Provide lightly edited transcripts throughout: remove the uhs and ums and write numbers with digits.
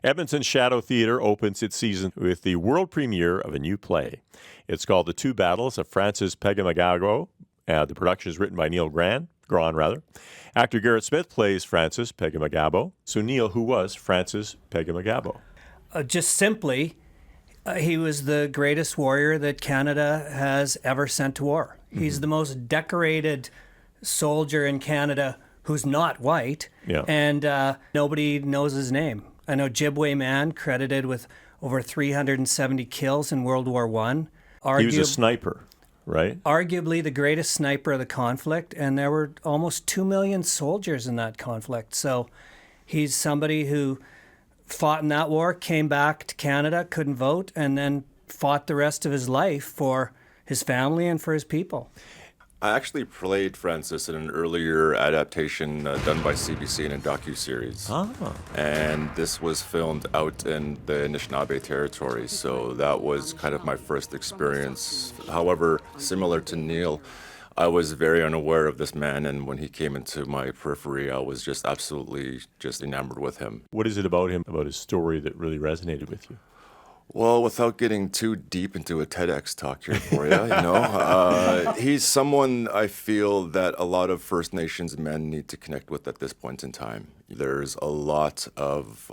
Edmonton Shadow Theatre opens its season with the world premiere of a new play. It's called The Two Battles of Francis Pegahmagabow. The production is written by Neil Grahn. Actor Garret Smith plays Francis Pegahmagabow. So Neil, who was Francis Pegahmagabow? Just simply, he was the greatest warrior that Canada has ever sent to war. He's the most decorated soldier in Canada who's not white, and nobody knows his name. I know Ojibwe man, credited with over 370 kills in World War I. He was a sniper, right? Arguably the greatest sniper of the conflict, and there were almost 2 million soldiers in that conflict. So he's somebody who fought in that war, came back to Canada, couldn't vote, and then fought the rest of his life for his family and for his people. I actually played Francis in an earlier adaptation done by CBC in a docuseries. And this was filmed out in the Anishinaabe territory, so that was kind of my first experience. However, similar to Neil, I was very unaware of this man, and when he came into my periphery, I was just absolutely just enamored with him. What is it about him, about his story, that really resonated with you? Well, without getting too deep into a TEDx talk here for you, he's someone I feel that a lot of First Nations men need to connect with at this point in time. There's a lot of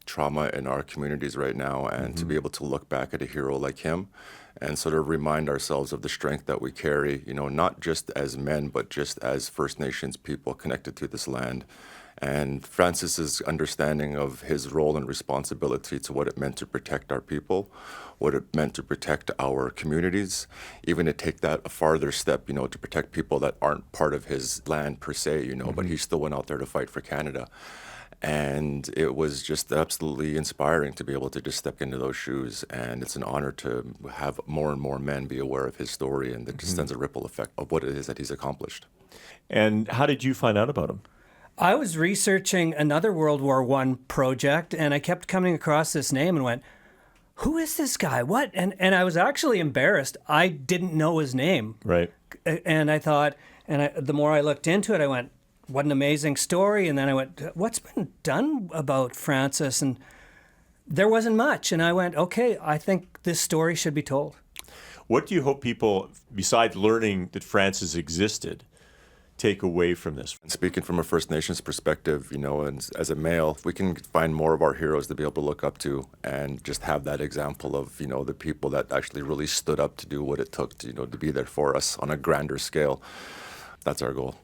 trauma in our communities right now, and to be able to look back at a hero like him and sort of remind ourselves of the strength that we carry, not just as men, but just as First Nations people connected to this land. And Francis's understanding of his role and responsibility to what it meant to protect our people, what it meant to protect our communities, even to take that a farther step, to protect people that aren't part of his land per se, but he still went out there to fight for Canada. And it was just absolutely inspiring to be able to just step into those shoes. And it's an honor to have more and more men be aware of his story, and that just sends a ripple effect of what it is that he's accomplished. And how did you find out about him? I was researching another World War I project, and I kept coming across this name and went, who is this guy? What? And I was actually embarrassed. I didn't know his name. Right. And I thought, the more I looked into it, I went, what an amazing story. And then I went, what's been done about Francis? And there wasn't much. And I went, okay, I think this story should be told. What do you hope people, besides learning that Francis existed, take away from this? Speaking from a First Nations perspective, and as a male, we can find more of our heroes to be able to look up to, and just have that example of, the people that actually really stood up to do what it took to, to be there for us on a grander scale. That's our goal.